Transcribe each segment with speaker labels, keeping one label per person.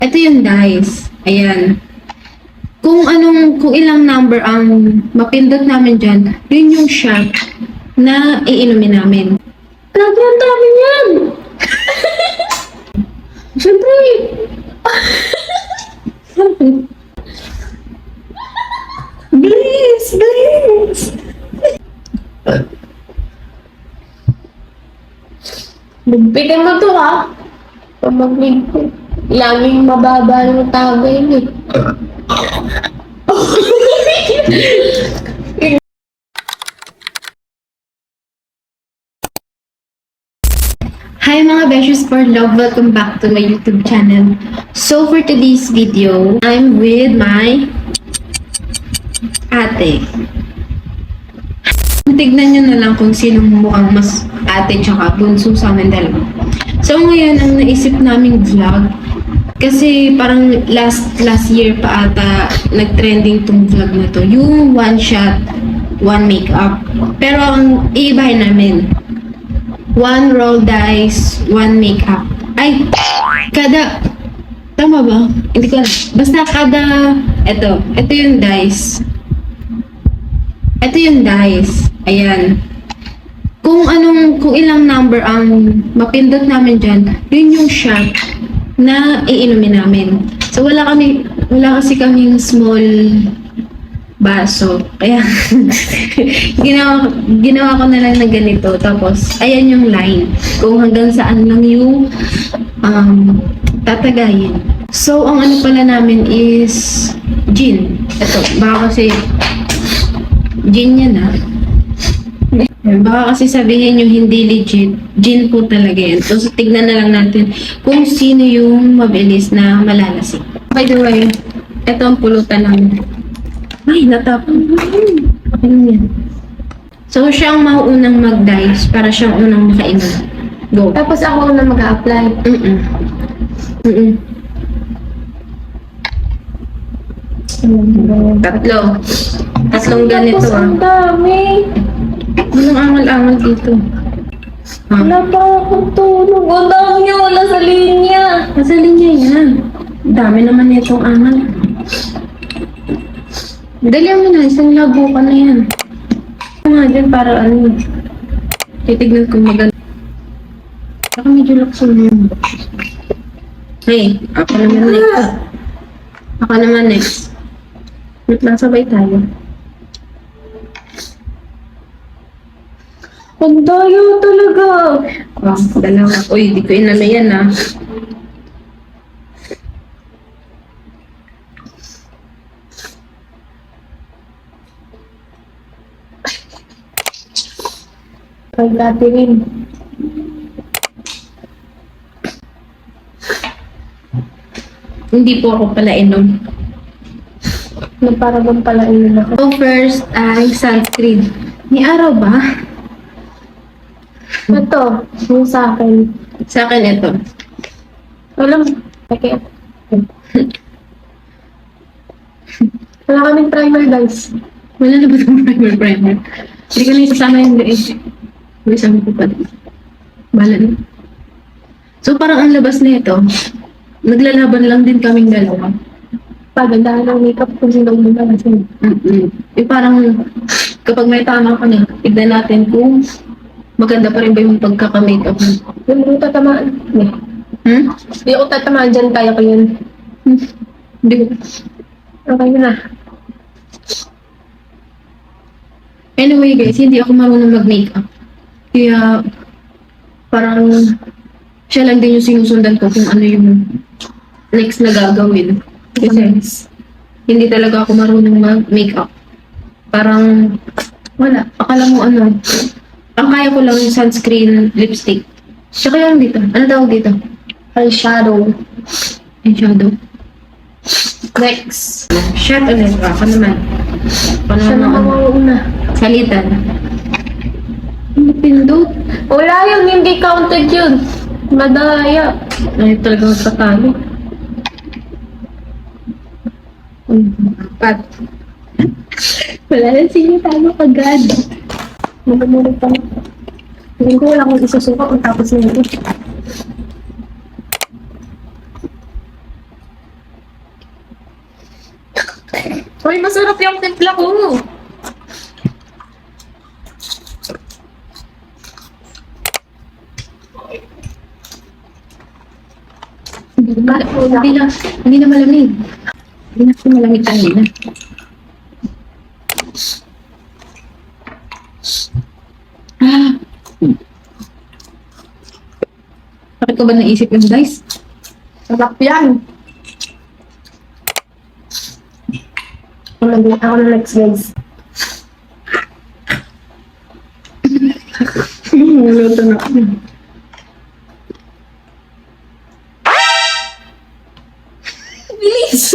Speaker 1: Ito yung dice. Ayan. Kung ilang number ang mapindot namin dyan, yun yung shot na iinumin namin.
Speaker 2: Lagi ang dami yan!
Speaker 1: Siyempre,
Speaker 2: Bilis! Bilis! Bigyan mo to ha. Pag mag-big laging mababa yung tagay mo.
Speaker 1: hi mga Beshes for Love! Welcome back to my YouTube channel. So for today's video, I'm with my ate. Tignan nyo na lang kung sinong mukhang mas ate tsaka bunso sa amin dalawa. So ngayon, ang naisip naming vlog, kasi parang last year pa ata nag-trending tong vlog na to, yung one shot, one makeup. Pero ang iibahin namin, one roll dice, one makeup. Ay, tama ba? Hindi ko alam. Basta ito yung dice. Ito yung dice. Ayan. Kung ilang number ang mapindot namin dyan, yun yung shot na iinumin namin. So wala kasi kaming small baso. Kaya ginawa ko na lang na ganito. Tapos ayan yung line. Kung hanggang saan lang yung tatagayin. So ang ano pala namin is gin. Ito, baka kasi gin yan ha. Baka kasi sabihin yung hindi legit, gin po talaga yan. So, tignan na lang natin kung sino yung mabilis na malalasing. By the way, ito ang pulutan namin. Ay, natapon. Okay lang yan. So, siya ang mauunang mag-dice para siyang unang makainom. Go.
Speaker 2: Tapos ako na mag-a-apply.
Speaker 1: Tatlong ganito
Speaker 2: Tapos
Speaker 1: ah.
Speaker 2: ang dami.
Speaker 1: Walang angal-angal dito.
Speaker 2: Wala pa akong tulog. Ang dami niya wala sa linya.
Speaker 1: Nasa linya yan. Dami naman nitong angal. Dali mo na, isang labo ka na yan. Ito nga dyan para ano. Titignan ko maganda. Saka medyo lakso na yun. Hey, ako naman next. Ako naman next. Wait lang, sabay tayo.
Speaker 2: Ang dayo talaga.
Speaker 1: Oh, dalawa. Uy, di ko inano yan ah.
Speaker 2: Pagdatingin.
Speaker 1: Hindi po ako pala inom.
Speaker 2: Nagparagang pala yun ako.
Speaker 1: So first ay sunscreen. May araw ba?
Speaker 2: Ito, yung sa akin.
Speaker 1: Sa akin ito.
Speaker 2: Alam, okay. Wala kaming primer, guys.
Speaker 1: Wala na ba itong primer? Hindi ko na isasama yung leeg. May isama ko pa din. Bahala na. So parang ang labas na ito, naglalaban lang din kaming dalawa.
Speaker 2: Pagandahan ng makeup kung sino mo na kasi.
Speaker 1: Eh parang kapag may tama ka na, tignan natin kung maganda pa rin ba yung pagkaka-makeup mo.
Speaker 2: Hindi ko tatamaan. Hindi ako tatamaan dyan, kaya ko yun.
Speaker 1: Hindi ko.
Speaker 2: Okay na.
Speaker 1: Anyway guys, hindi ako marunong mag-makeup. Kaya parang siya lang din yung sinusundan ko kung ano yung next na gagawin. Kasi hindi talaga ako marunong mag-makeup. Parang wala. Akala mo ano. Ang kaya ko lang yung sunscreen, lipstick. Tsaka yung dito. Ano tawag dito?
Speaker 2: Eyeshadow.
Speaker 1: Eyeshadow. Next. Shot ulit. Ako naman. Ako
Speaker 2: Siya
Speaker 1: naman.
Speaker 2: naman ang una.
Speaker 1: Salitan. Hindi pindot.
Speaker 2: Wala yun, hindi counted yun. Madaya.
Speaker 1: Ay, talagang patalo. Pat. Wala lang sige talo agad.
Speaker 2: Magmumulog pa na. Hindi ko wala akong isusuka kung tapos na ito. Uy, masarap yung timpla ko.
Speaker 1: Hindi na malamig. Hindi na kasi malamig kanina. Ah. Bakit ko ba naisip yung guys?
Speaker 2: Sarap yan. Ako na next, guys.
Speaker 1: Luto na ako.
Speaker 2: Bilis!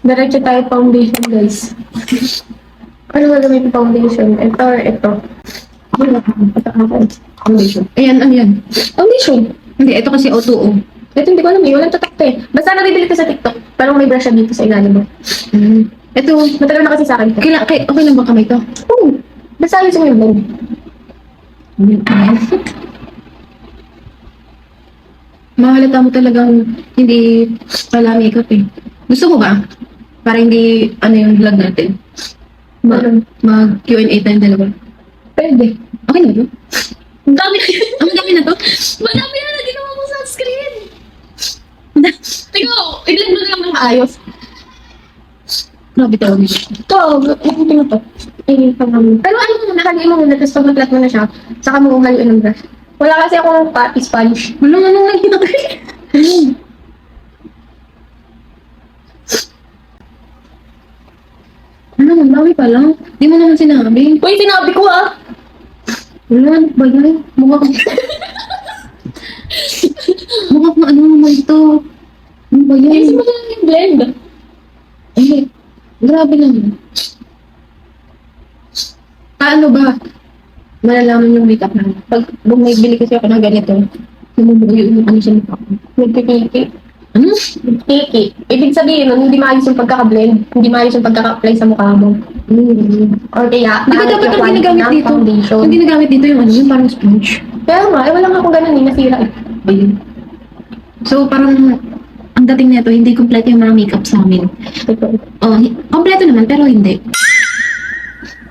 Speaker 2: Diretso tayo foundation, guys. Ano ba gamitin foundation? Ito or ito?
Speaker 1: Foundation. Ayan, ano yan?
Speaker 2: Foundation.
Speaker 1: Hindi, ito kasi O2O.
Speaker 2: Ito hindi ko alam eh. Walang tatak to eh. Basta nabibili ko sa TikTok. Parang may brush siya dito sa ilalim mo.
Speaker 1: Ito,
Speaker 2: Matagal na kasi sa akin to.
Speaker 1: okay lang ba kamay to?
Speaker 2: Oo. Basta ayos mo yung blend.
Speaker 1: Mahalata mo talagang hindi pala makeup eh. Gusto mo ba? Para hindi, ano yung vlog natin? Mag Q&A tayong dalawa.
Speaker 2: Pwede.
Speaker 1: Okay na ba to?
Speaker 2: Ang dami na
Speaker 1: Ang dami na to?
Speaker 2: Madami na ginawa mo sa screen. Tingnan mo, i-blend mo na lang ng maayos.
Speaker 1: Grabe talaga nito.
Speaker 2: Ito, ganito na to. Ayun pa naman. Pero ano mo, nakaliin mo muna, tapos pag nag-flat mo na siya, saka mo haluin ng brush. Wala kasi akong Spanish.
Speaker 1: Walang anong nangyari. Ano, ang dami pa lang. Di mo naman sinabi.
Speaker 2: Uy, sinabi ko ah!
Speaker 1: Wala, ano ba yan? Mukha ko. Mukha ko ano naman ito. Ano ba yan?
Speaker 2: Ayusin mo na lang yung blend.
Speaker 1: Eh, grabe lang. Paano ba malalaman yung makeup na? Pag bumibili kasi ako ng ganito, namumuo yung ano sa mukha ko.
Speaker 2: Nagpipiki.
Speaker 1: Ano?
Speaker 2: Nagpipiki. Ibig sabihin nun, hindi maayos yung pagkaka-blend, hindi maayos yung pagkaka-apply sa mukha mo. Or kaya,
Speaker 1: Hindi ko dapat ang ginagamit dito.
Speaker 2: foundation.
Speaker 1: Ang ginagamit dito yung ano, yung parang sponge.
Speaker 2: Pero nga, wala nga akong ganun eh, nasira eh.
Speaker 1: Ayun. So, parang ang dating nito, hindi kompleto yung mga makeup sa amin.
Speaker 2: Totoo.
Speaker 1: Oh, kompleto naman, pero hindi.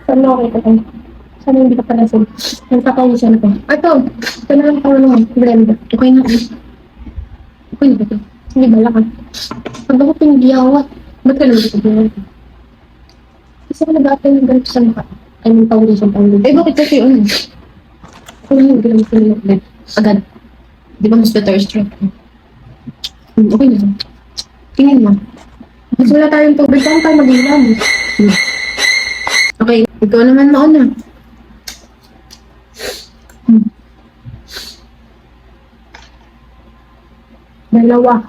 Speaker 2: Ano okay ito? Sana hindi ka pala sin. Nagpapawisa na ko. Ito na lang pang ano, blend.
Speaker 1: Okay na. Okay na ba ito?
Speaker 2: Hindi ba lang? Pag ako pinagiyawat, ba't ka naman ito blend? Kasi ako nag-apply ng ganito sa mukha. I mean, foundation.
Speaker 1: Eh, bakit kasi ano?
Speaker 2: Kung hindi ginamit ko nila blend.
Speaker 1: Agad. Di ba mas better stroke? Okay na. Tingin mo.
Speaker 2: Mas wala tayong tubig, saan tayo mag-ilam?
Speaker 1: Okay, ikaw naman mauna.
Speaker 2: Dalawa.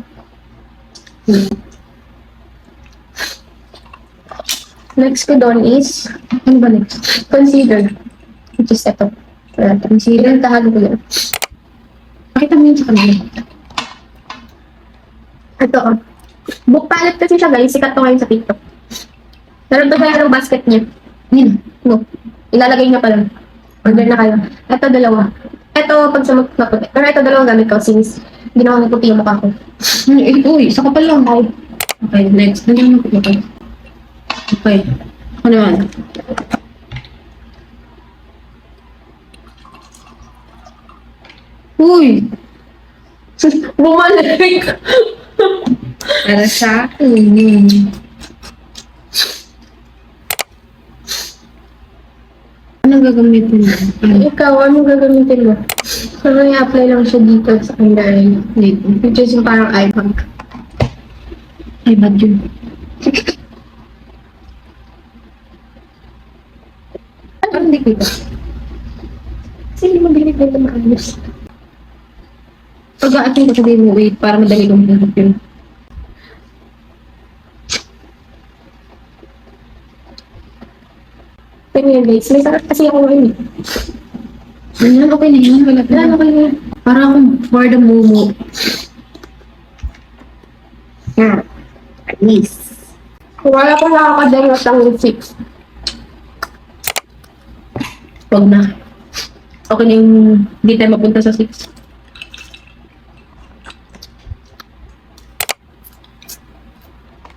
Speaker 2: Next ko doon is,
Speaker 1: Ano ba next?
Speaker 2: concealer. Which is ito. Concealer, tahalo ko yun.
Speaker 1: Pakita mo yun sa kanila.
Speaker 2: Ito, oh. Book palette kasi siya, guys. Sikat to ngayon sa TikTok. Meron ba kayo ng basket niya?
Speaker 1: Yun.
Speaker 2: No. Ilalagay niya pa lang. Order na kayo. Ito, dalawa. Ito, pag sumot na puti. Pero ito, dalawa gamit ko since ginawa mo puti yung mukha ko.
Speaker 1: Uy, isa ka pa lang.
Speaker 2: Ay,
Speaker 1: Okay, next. Nandiyan mo ko. Okay. Ako naman. Uy!
Speaker 2: bumalik!
Speaker 1: Para sa akin. Anong gagamitin mo?
Speaker 2: Ikaw, ano gagamitin mo? So, i-apply lang siya dito sa kanya
Speaker 1: Dito.
Speaker 2: which is yung parang eye bag.
Speaker 1: Ay, bad yun. Parang hindi kita.
Speaker 2: Kasi hindi mo binigay na maayos.
Speaker 1: Pag-aatin ko sabihin mo, wait, para madali kong hinap yun.
Speaker 2: Pero yun, guys. May sarap kasi ako ngayon eh.
Speaker 1: Ganyan, okay na yun. Wala
Speaker 2: Wala na kayo.
Speaker 1: Para akong for the mumu. Yeah. At least.
Speaker 2: Wala ko nakakadalas ng 6.
Speaker 1: Huwag na.
Speaker 2: Okay na yung hindi tayo mapunta sa 6.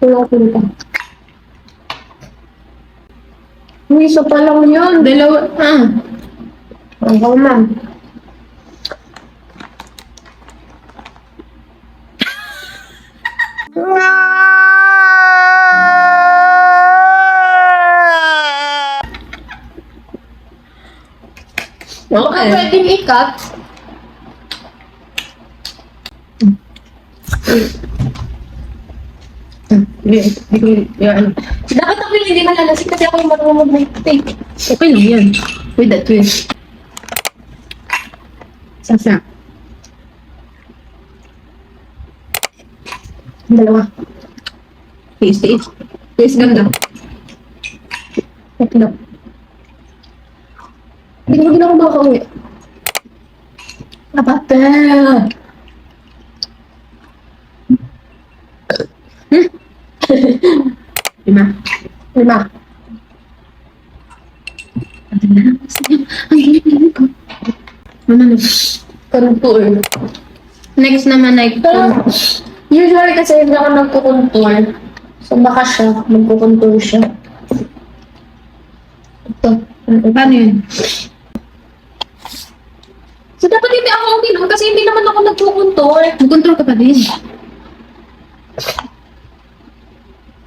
Speaker 2: Wala ko punta. Uy, isa pa lang yun.
Speaker 1: Dalawa.
Speaker 2: Ikaw, ma'am.
Speaker 1: Okay.
Speaker 2: Pwedeng ikat.
Speaker 1: Hindi ko, yan.
Speaker 2: Dapat ako yung hindi malalasik kasi ako yung marunong mag-take.
Speaker 1: Okay lang yan. With that twist. Sasa.
Speaker 2: Dalawa.
Speaker 1: Taste. Taste ganda.
Speaker 2: Tatlo. Hindi mo din ako makauwi. Napate!
Speaker 1: 5.
Speaker 2: 5.
Speaker 1: Ang hilig ko. Ano na?
Speaker 2: Contour.
Speaker 1: Next naman ay
Speaker 2: Pero, usually kasi hindi ako nagkukontour. So baka siya, magkukontour siya. Ito.
Speaker 1: Paano yun?
Speaker 2: So dapat hindi ako okay nun kasi hindi naman ako nagkukontour.
Speaker 1: Mag-control ka pa din.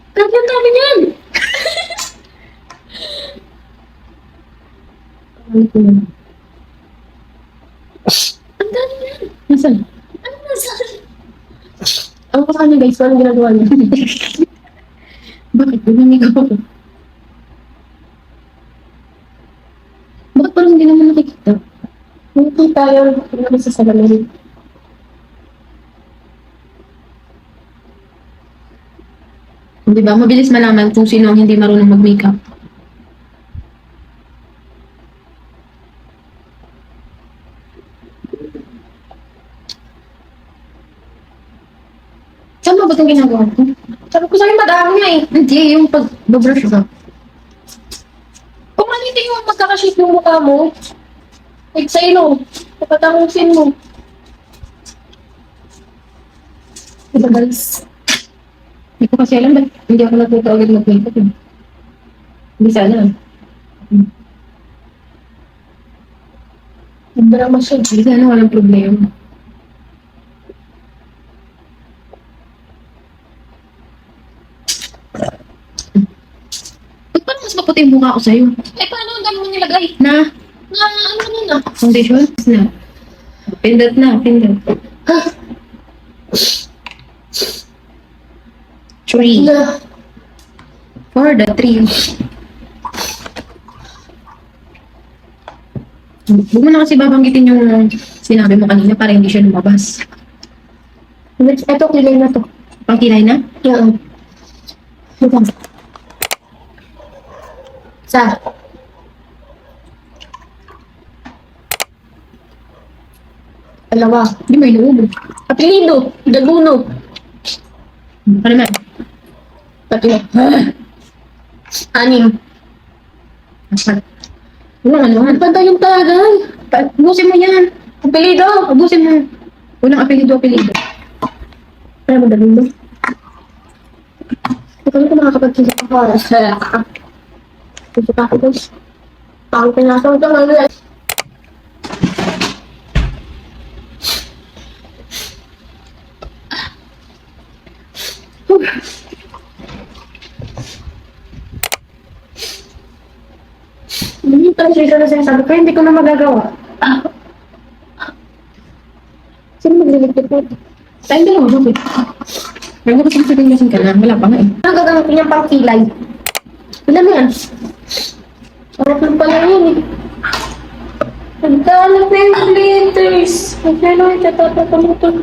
Speaker 2: Ganyan namin yan. Ang dami yan.
Speaker 1: Nasaan?
Speaker 2: Ano nasan? Ang ko sa kanya guys, paano ginagawa niya?
Speaker 1: Bakit? Bumamigaw ako. Bakit parang hindi naman nakikita?
Speaker 2: Nakikita yun. Hindi naman sa salamin.
Speaker 1: Di ba? Mabilis malaman kung sino ang hindi marunong mag-makeup.
Speaker 2: Saan mo ba itong ginagawa ko? Sabi ko sa'yo, madami nga eh.
Speaker 1: Hindi, yung pag-brush ka.
Speaker 2: Kung ano yung magkakashape yung mukha mo, like sa'yo no, kapatamusin mo. Diba guys?
Speaker 1: Hindi ko kasi alam ba't hindi ako natuto agad mag-makeup eh. Hindi sana.
Speaker 2: Nagdrama siya.
Speaker 1: Hindi sana walang problema. Ba't parang mas maputi yung mukha ko sa'yo?
Speaker 2: Eh paano ang dami mo nilagay?
Speaker 1: Na,
Speaker 2: Na ano na na?
Speaker 1: foundation? Na. Pindot na, pindot. 3.
Speaker 2: Na.
Speaker 1: For the 3. Huwag mo na kasi babanggitin yung sinabi mo kanina para hindi siya lumabas.
Speaker 2: Ito, kilay na to.
Speaker 1: Pangkilay na?
Speaker 2: Yan. Ito. Sa. Dalawa.
Speaker 1: Hindi may loob.
Speaker 2: Apelido. Daguno.
Speaker 1: Ano naman?
Speaker 2: Tatlo. 6.
Speaker 1: Apat. Walang ano.
Speaker 2: Ang pantay yung tagal.
Speaker 1: Ubusin mo yan.
Speaker 2: Apelido.
Speaker 1: Ubusin mo. Walang apelido.
Speaker 2: Ano mo daguno? Ito ko makakapagkisa ako. Gusto pa ako guys. Ang pinasang ito nga. Hindi pa siya na sinasabi ko, hindi ko na magagawa. Sino magliligpit mo?
Speaker 1: Tayong dalawa, bakit? Kaya mo kasi sabihin ka na. Wala pa nga eh.
Speaker 2: Ano gagawin niya pang kilay? Ilan mo yan? Sarap lang pala yun eh. Nagdalap na yung glitters. Nagdalap yung tatatapamutol.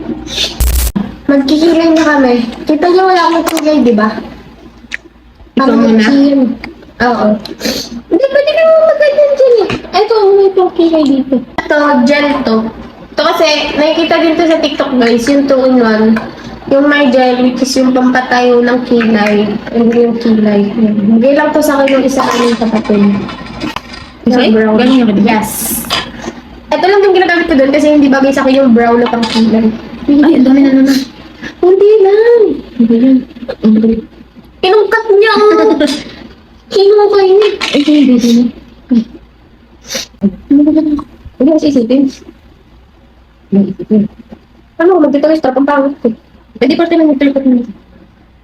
Speaker 2: Magkikilay na kami. Kita niyo wala akong kilay, di ba?
Speaker 1: Ikaw muna?
Speaker 2: Oo. Hindi, pwede ka naman magganyan dyan eh. Ito, may pang kilay dito. Ito, gel to. Ito kasi, nakikita din to sa TikTok guys, yung 2-in-1. Yung may gel, which is yung pampatayo ng kilay. Hindi yung kilay. Bigay lang to sa akin yung isa kaming kapatid.
Speaker 1: Kasi,
Speaker 2: Na brown.
Speaker 1: galing na ba?
Speaker 2: Yes. Ito lang yung ginagamit ko doon kasi hindi bagay sa akin yung brown na pang kilay.
Speaker 1: Ay, ang dami na naman.
Speaker 2: Hindi lang.
Speaker 1: Ano ba yan? Ang dami.
Speaker 2: Kinungkat niya. Kinukay niya.
Speaker 1: Ay, hindi din. Ano ba yan? Ano kasi isipin? Ano isipin?
Speaker 2: Ano, magtitawis trap ang pangit ko.
Speaker 1: Pwede pa tayo mag-teleport mo.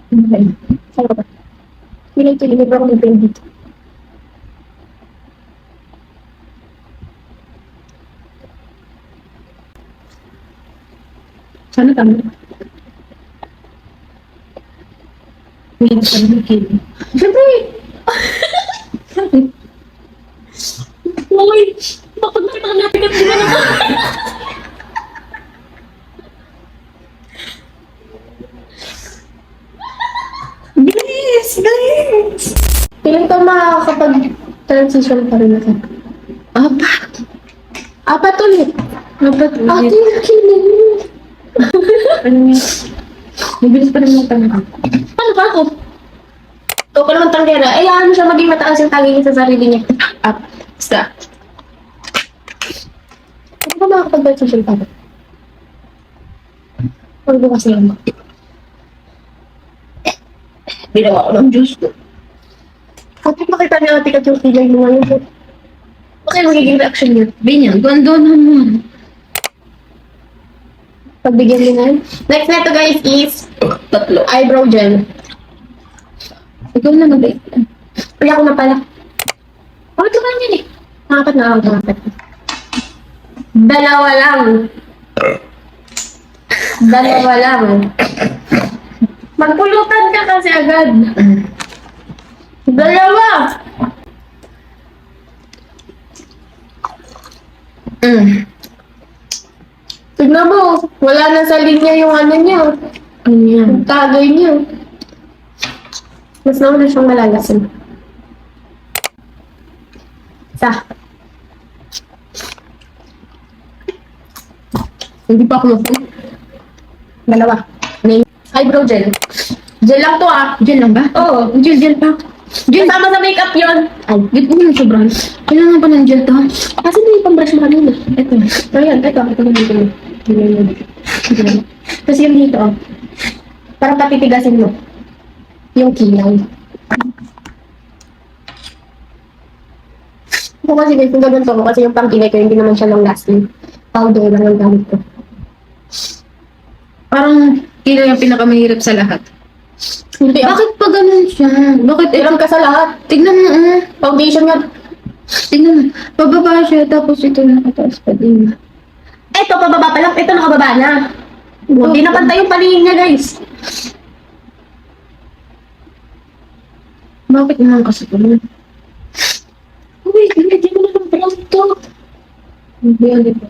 Speaker 1: Ano ba yan?
Speaker 2: Saan ka ba? Pinay ko, libre ako ng dito.
Speaker 1: Sana tama. Hindi pa rin kill.
Speaker 2: Siyempre! Uy! Bakit nakita ka natin kasi na naman?
Speaker 1: Bilis! Bilis!
Speaker 2: Feeling ko makakapag-transition pa rin ako.
Speaker 1: Apat!
Speaker 2: Apat ulit.
Speaker 1: Apat
Speaker 2: Ate,
Speaker 1: ulit.
Speaker 2: kilig.
Speaker 1: Ano yun? Mabilis pa rin yung tanong.
Speaker 2: Ano ba ako? Ito pa naman tanggera. Eh, ano siya maging mataas yung tangi niya sa sarili niya.
Speaker 1: Up. Stop.
Speaker 2: Ano ba makakapag-transition pa rin? Pagbukas lang ako.
Speaker 1: Binawa ko ng juice ko.
Speaker 2: Kapag makita niya natin at yung kilay mo ngayon, okay, magiging reaction niya.
Speaker 1: Binyan, ganda naman.
Speaker 2: Pagbigyan niya ngayon. Next na ito guys is
Speaker 1: Tatlo.
Speaker 2: eyebrow gel.
Speaker 1: Ikaw na mag-bake.
Speaker 2: Uy, ako na pala. Oh, ito lang yun eh. Apat na ako, apat. Dalawa lang. Dalawa lang. Magpulutan ka kasi agad. Dalawa! Tignan mo, wala na sa linya yung ano niya.
Speaker 1: Ano yan?
Speaker 2: Yung tagay niya. Mas naman na siyang malalasan. Isa.
Speaker 1: Hindi pa ako mag-bake.
Speaker 2: Dalawa. Name. Eyebrow gel. Gel lang to ah.
Speaker 1: Gel lang ba?
Speaker 2: Oo.
Speaker 1: Gel pa. Gel.
Speaker 2: Kasama sa makeup yun.
Speaker 1: Ay, gel mo yung sobrang. Kailangan pa ng gel to.
Speaker 2: Kasi hindi yung pang-brush mo kanina.
Speaker 1: Ito.
Speaker 2: Ayan, ito. Ito na dito. Tapos yung dito oh. Parang patitigasin mo. Yung kilay. Ako kasi guys, kung ganun to ko kasi yung pang-kilay ko hindi naman siya long lasting. Powder lang ang gamit ko.
Speaker 1: Parang kilo yung pinakamahirap sa lahat.
Speaker 2: Hindi ah.
Speaker 1: Bakit pa ganun siya? Bakit ito?
Speaker 2: Iram ka sa lahat.
Speaker 1: Tignan mo,
Speaker 2: Foundation nga.
Speaker 1: tignan mo. Pababa siya, tapos ito nakataas pa din.
Speaker 2: Eto, pababa pa lang. Ito, nakababa na. Hindi na pantay yung paningin niya, guys.
Speaker 1: Bakit naman kasi ito?
Speaker 2: Uy, hindi mo na ng brown to.
Speaker 1: Hindi, hindi pa.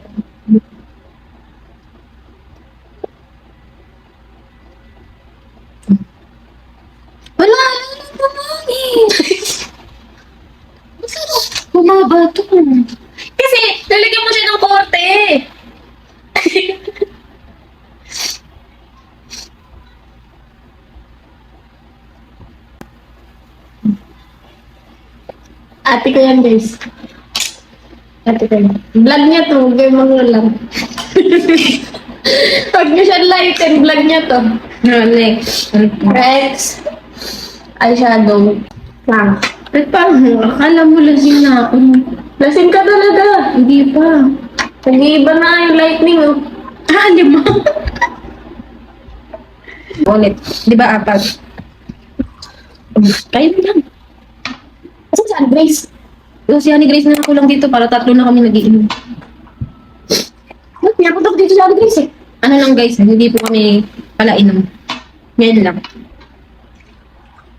Speaker 1: Wala, ano naman eh. Masarap. Bumaba to.
Speaker 2: Kasi, lalagyan mo siya ng korte. Ate ko yan, guys. Ate ko yan. Vlog niya to. Huwag kayong mangulang. Pag niyo siya like and vlog niya to.
Speaker 1: Next.
Speaker 2: Rex. Eyeshadow. Lang.
Speaker 1: Ba't parang akala mo lasing na ako?
Speaker 2: Lasing ka talaga.
Speaker 1: Hindi pa.
Speaker 2: Nag-iiba na yung lightning, oh.
Speaker 1: Ah, 5. Ulit. Di ba apat? Kaya mo lang.
Speaker 2: Kasi saan, Grace?
Speaker 1: So, si Honey Grace na ako lang dito para 3 na kami nag-iinom.
Speaker 2: Ba't niya ako dito sa Grace, eh?
Speaker 1: Ano lang guys, hindi po kami pala inom. Ngayon lang.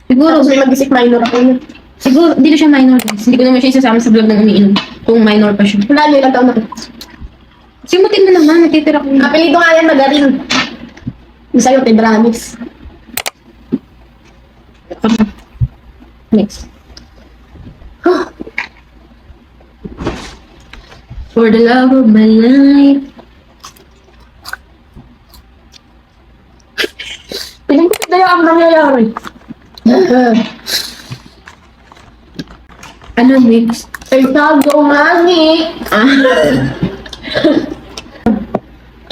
Speaker 1: Siguro,
Speaker 2: Tapos may mag-isip minor ako yun.
Speaker 1: siguro, hindi na siya minor guys. Hindi ko naman siya isasama sa vlog ng umiinom. Kung minor pa siya.
Speaker 2: Wala niyo, ilang taon na.
Speaker 1: Simutin mo naman, natitira ko.
Speaker 2: Apelido nga yan, Magarin. Isa yung Tedramis.
Speaker 1: Next. For the love of my life.
Speaker 2: Piling ko na yung nangyayari.
Speaker 1: Ano next?
Speaker 2: Ay, tago nga ni.
Speaker 1: Ah.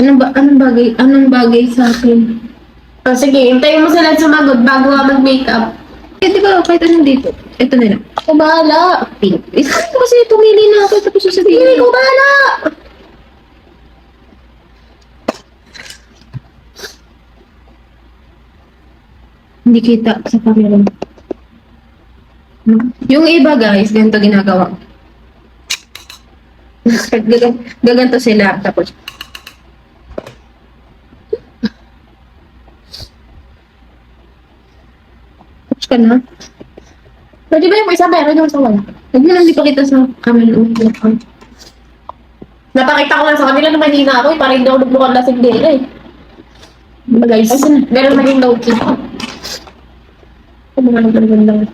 Speaker 1: Anong bagay sa akin?
Speaker 2: Oh, sige, hintayin mo sila sumagot bago ka mag-makeup.
Speaker 1: Eh, di ba, kahit anong dito. Ito na lang.
Speaker 2: Ako bahala.
Speaker 1: Pink. Sabi ko kasi tumili na ako, tapos
Speaker 2: Sige,
Speaker 1: sasabihin
Speaker 2: ikaw bahala.
Speaker 1: hindi kita sa camera. Yung iba guys, ganito ginagawa. Gaganto sila, tapos tapos ka na.
Speaker 2: Pwede ba yung isa meron yung isa wala?
Speaker 1: Huwag mo lang di pakita sa camera.
Speaker 2: Napakita ko lang sa kanila na mahina ako eh. Parang hindi ako nagbukan lasing din eh. Diba guys? Meron maging low-key. Ano nga nagagandang.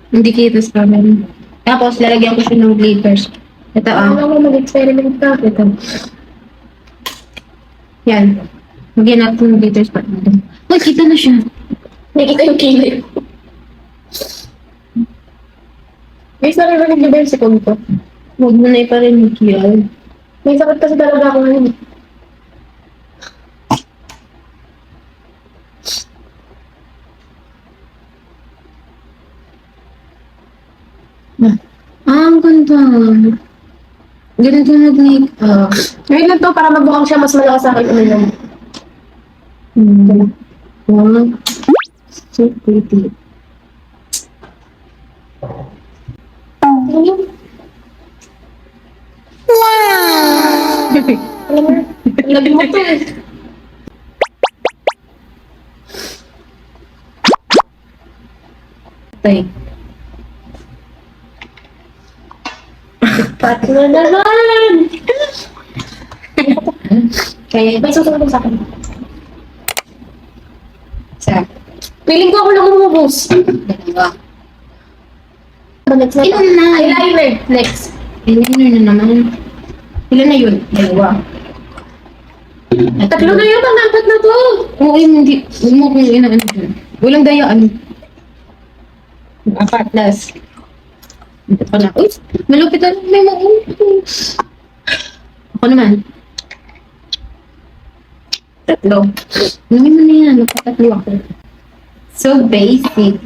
Speaker 1: Hindi kita sa camera. Tapos, lalagyan ko siya ng glitters. Ito
Speaker 2: Ano mo mag-experiment ka?
Speaker 1: Ito. Yan. Magyan natin ng glitters pa. Uy, kita na siya.
Speaker 2: Nakikita yung kilay ko. Guys, narinig niyo ba yung sikon ko?
Speaker 1: Huwag mo na iparinig yan.
Speaker 2: May sakit kasi talaga ako ngayon.
Speaker 1: Ang ganda. Ganito mag-makeup.
Speaker 2: Ngayon lang to, para magbukang siya mas malakas sa akin uminom.
Speaker 1: Wow. So pretty.
Speaker 2: Ano yun? Alam mo, labi mo to eh.
Speaker 1: Tay.
Speaker 2: Pat na naman!
Speaker 1: Kaya,
Speaker 2: May susunod sa akin.
Speaker 1: sa
Speaker 2: Feeling ko ako lang umubos.
Speaker 1: dalawa.
Speaker 2: Next na.
Speaker 1: Ilan na?
Speaker 2: Eyeliner. Next.
Speaker 1: Eyeliner na naman. Ilan na yun? Dalawa.
Speaker 2: Tatlo na yun, ang apat na to.
Speaker 1: Oo, hindi. Huwag mo kung inaano dyan. Walang dayaan. Apat plus. Ito pa na. Uy, malupit na lang. May maunti. Ako naman. Tatlo. Namin mo na yan. Nagpatatlo ako. So basic.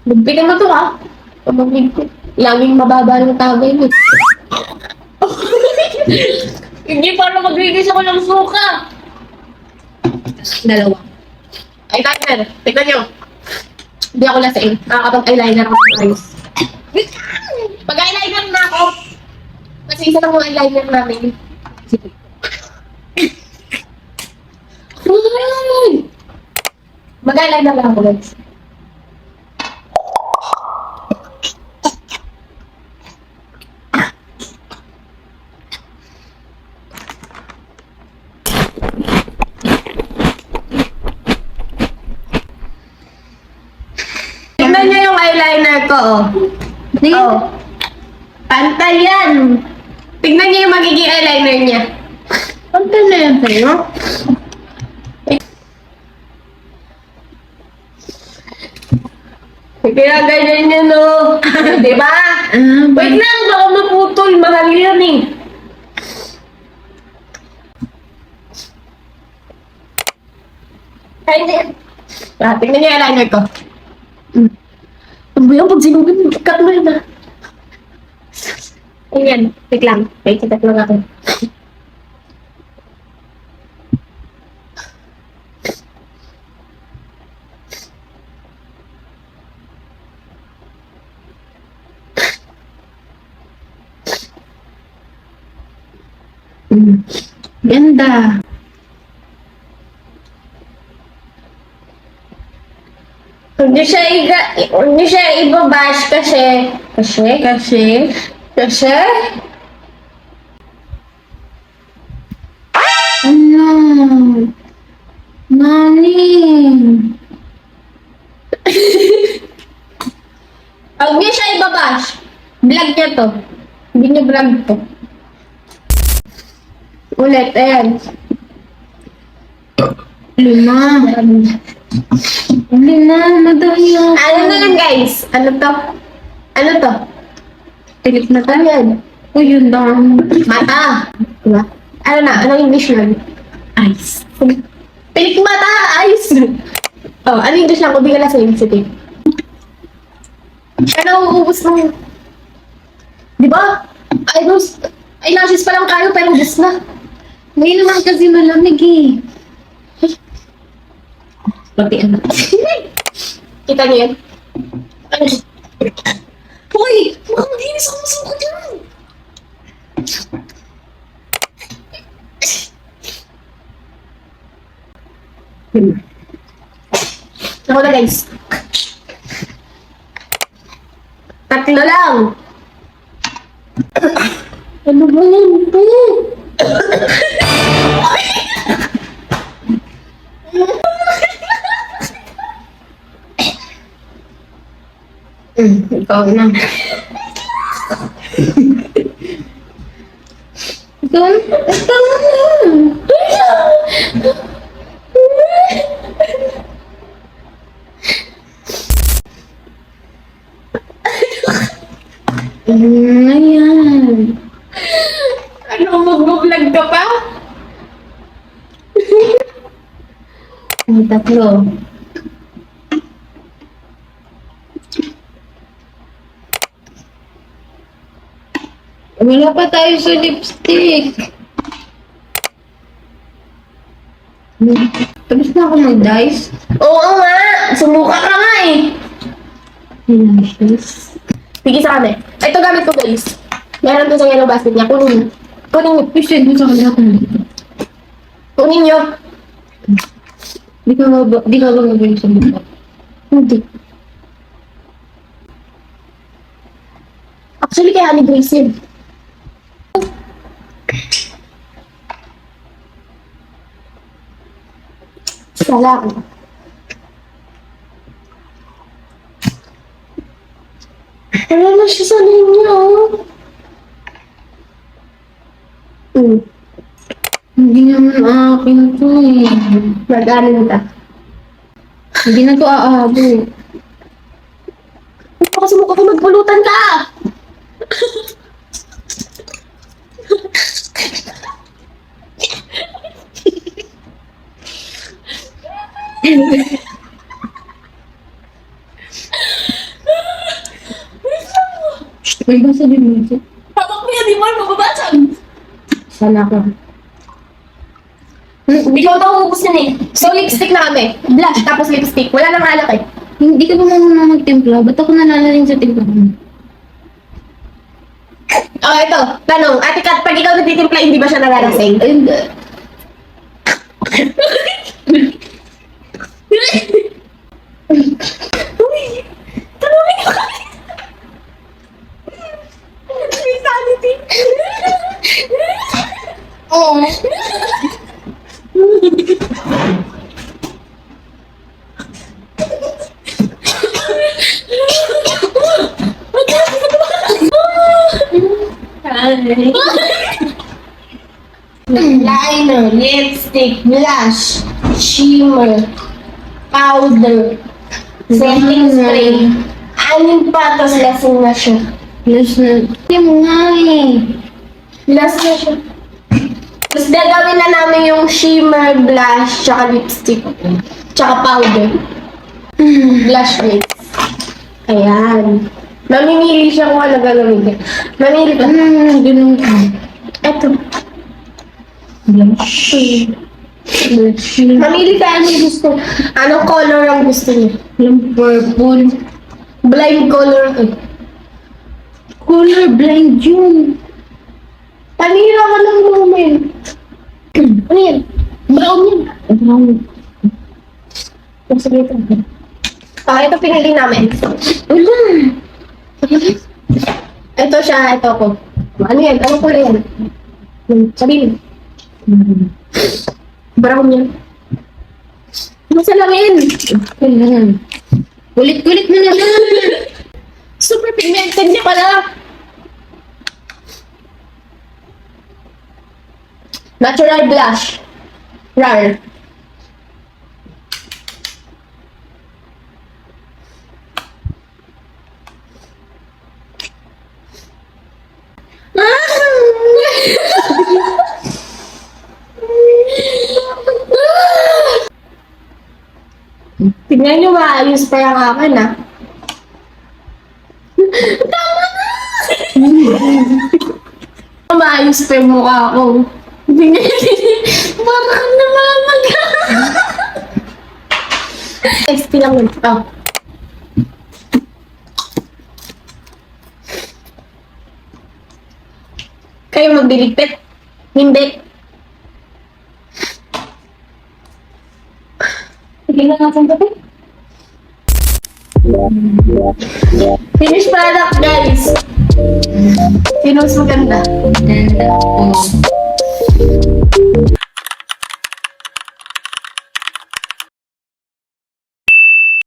Speaker 2: Magbilang mo to ha. Pamaglig ko. Laging mababa yung tagay mo. Hindi pa na magbigis ako ng suka.
Speaker 1: Dalawa.
Speaker 2: Eyeliner. Tignan nyo. Hindi ako lasing. Nakakapag-eyeliner ako ng ayos. Pag-eyeliner na ako. Kasi isa lang yung eyeliner namin.
Speaker 1: Sige.
Speaker 2: Mag-eyeliner lang ako guys. Tignan niyo yung eyeliner ko, oh. Oh. Pantay yan. Tignan niyo yung magiging eyeliner niya.
Speaker 1: Pantay na yan sa'yo.
Speaker 2: Kaya ganyan niya, no? Diba? Wait lang, baka maputol. Mahal yan eh. Ay, hindi. Tignan niyo yung eyeliner ko. Ano ba yung pag sinugin? Cut mo yun ah. Ayan, wait lang. Wait, kita lang ako.
Speaker 1: Ganda.
Speaker 2: Hindi siya ibabash kasi
Speaker 1: Ano? Nani?
Speaker 2: Huwag niyo siya ibabash. Vlog niya to. Hindi niya vlog to. Ulit, ayan.
Speaker 1: Luma. Hindi na, madami ako.
Speaker 2: Ano na lang guys? Ano to? Ano to?
Speaker 1: Tilip na
Speaker 2: Ano
Speaker 1: tayo.
Speaker 2: yan?
Speaker 1: O yun lang.
Speaker 2: Mata. Diba? Ano na? Anong English nun?
Speaker 1: Ice.
Speaker 2: Pilik mata! Ayos! Oh, ano English lang? Kung di ka na sensitive. Kaya nauubos ng... Di ba? Eyelashes pa lang kayo, pero ubos na.
Speaker 1: Ngayon naman kasi malamig eh. Pati ano.
Speaker 2: Kita niyo yan? Ano?
Speaker 1: Hoy! Baka maglinis ako masuko dyan.
Speaker 2: Ako na guys. Tatlo lang.
Speaker 1: Ano ba yan?
Speaker 2: Ikaw na.
Speaker 1: Ikaw na. Ikaw na. Ayan.
Speaker 2: Ano, mag-vlog ka pa?
Speaker 1: Ang tatlo. Wala pa tayo sa lipstick. Tapos na ako mag-dice.
Speaker 2: Oo nga. Sumuka ka nga eh.
Speaker 1: Eyelashes.
Speaker 2: Sige sa kami. Ito gamit ko guys. Meron to sa yellow basket niya. Kunin. Kunin niyo.
Speaker 1: Kasi mo sa kanila kung dito.
Speaker 2: Kunin niyo.
Speaker 1: Di ka ba mabili sa mukha?
Speaker 2: Hindi. Actually, kaya ni Grace yun. Sala ko. Wala na siya sa linya, oh.
Speaker 1: Hindi naman akin to eh.
Speaker 2: Mag-ano ta?
Speaker 1: Hindi na to aabo.
Speaker 2: Kasi mukha ko magpulutan ka!
Speaker 1: May ba sabihin mo ito?
Speaker 2: Papak mo yan, di mo mababasag.
Speaker 1: Sana ka.
Speaker 2: Ikaw daw ubus yan eh. So, lipstick na kami. Blush, tapos lipstick. Wala nang alak eh.
Speaker 1: Hindi ka ba marunong magtimpla? Ba't ako nalalaring sa timpla ko?
Speaker 2: Oh, ito. Tanong, Ate Kat, pag ikaw nagtitimpla, hindi ba siya nalalasing?
Speaker 1: Ay, hindi.
Speaker 2: Uy! Tanongin ko kami! Insanity!
Speaker 1: Oo.
Speaker 2: Liner, lipstick, blush, shimmer, powder, setting spray. Anim pa, tapos lasing na siya.
Speaker 1: Plus na. Hindi mo nga eh.
Speaker 2: Last na siya. Tapos gagawin na namin yung shimmer, blush, tsaka lipstick, tsaka powder. Blush base. Ayan. Mamimili siya kung ano gagawin niya. Mamili ka.
Speaker 1: Ganun ka.
Speaker 2: Eto.
Speaker 1: Blush. Blush.
Speaker 2: Mamili ka ano yung gusto. Anong color ang gusto niya?
Speaker 1: Yung purple.
Speaker 2: Blind color eh.
Speaker 1: Color blind yun.
Speaker 2: Panira ka lang naman. Ano yan? Brown yan.
Speaker 1: Brown.
Speaker 2: Sige ito. Ito pinili namin.
Speaker 1: Wala.
Speaker 2: Ito siya, ito ko. Ano yan? Ano kulay yan? Sabihin. Brown yan. Masalamin!
Speaker 1: Wala. Kulit-kulit mo naman.
Speaker 2: Super pigmented niya pala. Natural blush. RAR. Tignan nyo, maayos pa yung akin, ah. Tama na! Maayos pa yung mukha ko. Tignan nyo, parang namamaga. XP lang yun. Oh. Kayo magdiligpit? Hindi.
Speaker 3: Sige na natin gabi.
Speaker 2: Finished product, guys. Sino mas maganda?
Speaker 1: Ganda. Oh.